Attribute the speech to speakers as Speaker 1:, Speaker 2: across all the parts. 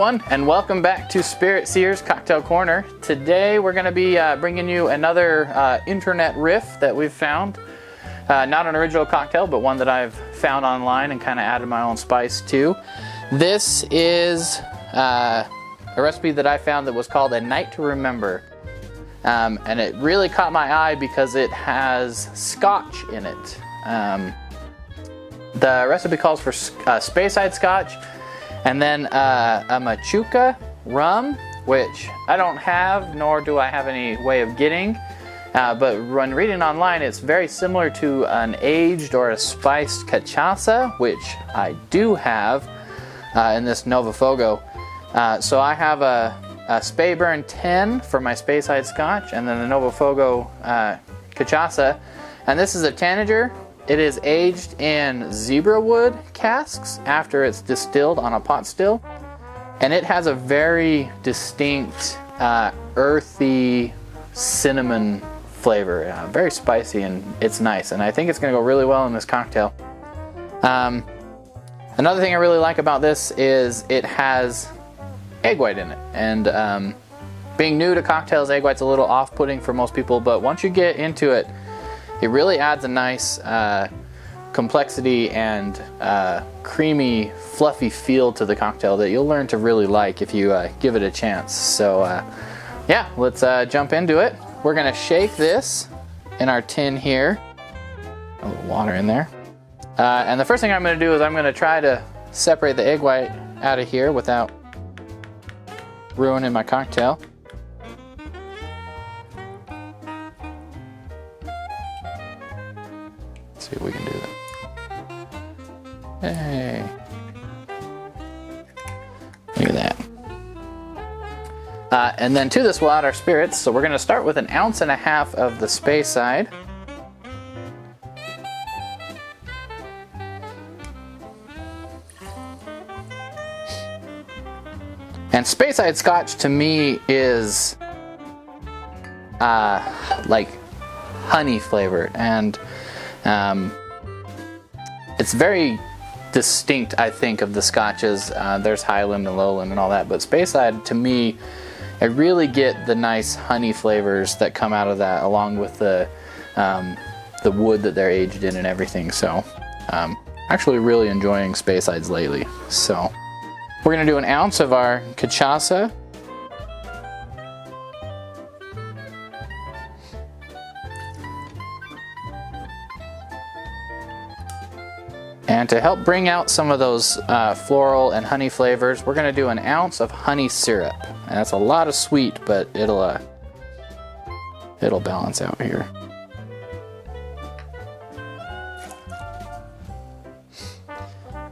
Speaker 1: everyone, and welcome back to Spirit Seers Cocktail Corner. Today we're going to be bringing you another internet riff that we've found. Not an original cocktail, but one that I've found online and kind of added my own spice to. This is a recipe that I found that was called A Night to Remember. And it really caught my eye because it has scotch in it. The recipe calls for Speyside Scotch, and then a Cachaca rum, which I don't have, nor do I have any way of getting. But when reading online, it's very similar to an aged or a spiced cachaça, which I do have in this Nova Fogo. So I have a Speyburn 10 for my Speyside Scotch, and then the Nova Fogo cachaça. And this is a tanager. It is aged in zebra wood casks after it's distilled on a pot still. And it has a very distinct earthy cinnamon flavor. Very spicy, and it's nice. And I think it's going to go really well in this cocktail. Another thing I really like about this is it has egg white in it. And being new to cocktails, egg white's a little off-putting for most people, but once you get into it, it really adds a nice complexity and creamy, fluffy feel to the cocktail that you'll learn to really like if you give it a chance. So yeah, let's jump into it. We're gonna shake this in our tin here. A little water in there. And the first thing I'm gonna do is I'm gonna try to separate the egg white out of here without ruining my cocktail. See if we can do that. Hey. Look at that. And then to this we'll add our spirits. So we're going to start with 1.5 ounces of the Speyside. And Speyside Scotch to me is like honey flavored, and it's very distinct, I think, of the scotches. There's Highland and Lowland and all that, but Speyside, to me, I really get the nice honey flavors that come out of that, along with the wood that they're aged in and everything. So actually really enjoying Speysides lately. So we're gonna do 1 ounce of our cachaça. And to help bring out some of those floral and honey flavors, we're going to do 1 ounce of honey syrup. And that's a lot of sweet, but it'll balance out here.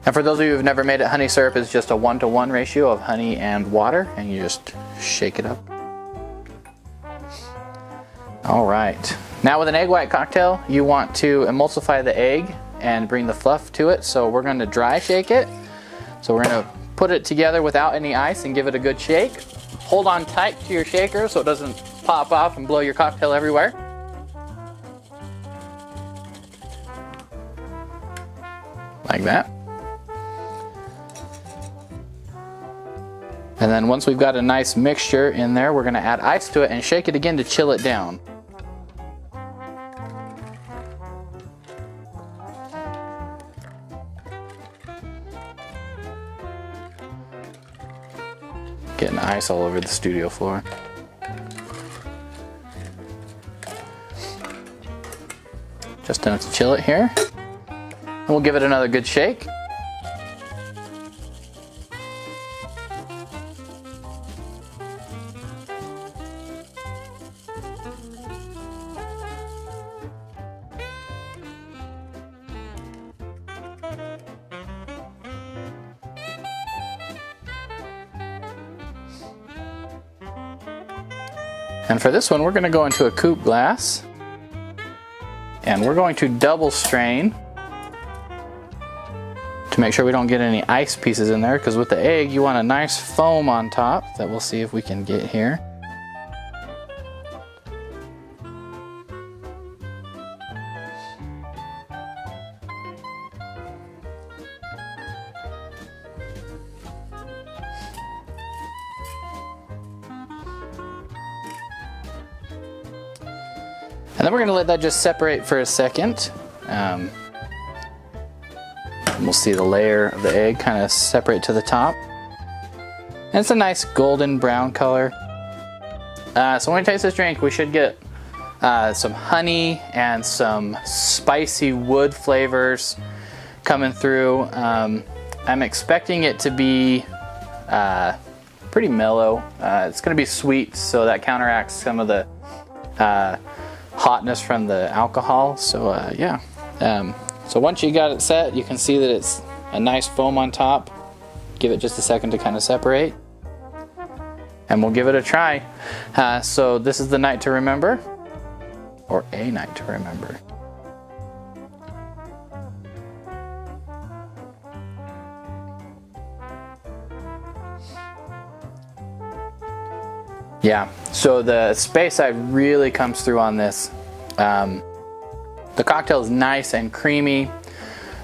Speaker 1: And for those of you who've never made it, honey syrup is just a 1-to-1 ratio of honey and water, and you just shake it up. All right. Now with an egg white cocktail, you want to emulsify the egg and bring the fluff to it, so we're going to dry shake it. So we're going to put it together without any ice and give it a good shake. Hold on tight to your shaker so it doesn't pop off and blow your cocktail everywhere. Like that. And then once we've got a nice mixture in there, we're going to add ice to it and shake it again to chill it down. Getting ice all over the studio floor. Just enough to chill it here. And we'll give it another good shake. And for this one, we're going to go into a coupe glass, and we're going to double strain to make sure we don't get any ice pieces in there, because with the egg, you want a nice foam on top that we'll see if we can get here. And then we're gonna let that just separate for a second. We'll see the layer of the egg kind of separate to the top. And it's a nice golden brown color. So when we taste this drink, we should get some honey and some spicy wood flavors coming through. I'm expecting it to be pretty mellow. It's going to be sweet, so that counteracts some of the hotness from the alcohol. So yeah. So once you got it set, you can see that it's a nice foam on top. Give it just a second to kind of separate. And we'll give it a try. So this is the night to remember, or a night to remember. Yeah, so the Speyside really comes through on this. The cocktail is nice and creamy.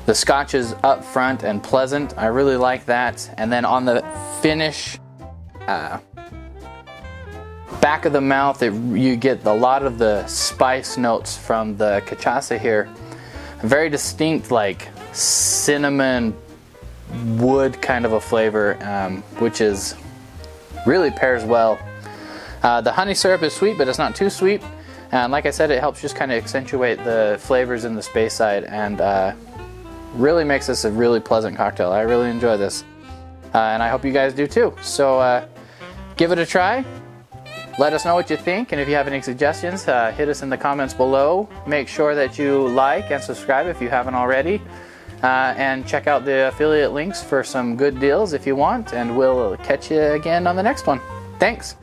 Speaker 1: The Scotch is up front and pleasant. I really like that. And then on the finish, back of the mouth, you get a lot of the spice notes from the cachaça here. A very distinct, like cinnamon wood kind of a flavor, which is really pairs well. The honey syrup is sweet, but it's not too sweet. And like I said, it helps just kind of accentuate the flavors in the Speyside, and really makes this a really pleasant cocktail. I really enjoy this, and I hope you guys do too. So give it a try. Let us know what you think, and if you have any suggestions, hit us in the comments below. Make sure that you like and subscribe if you haven't already, and check out the affiliate links for some good deals if you want, and we'll catch you again on the next one. Thanks.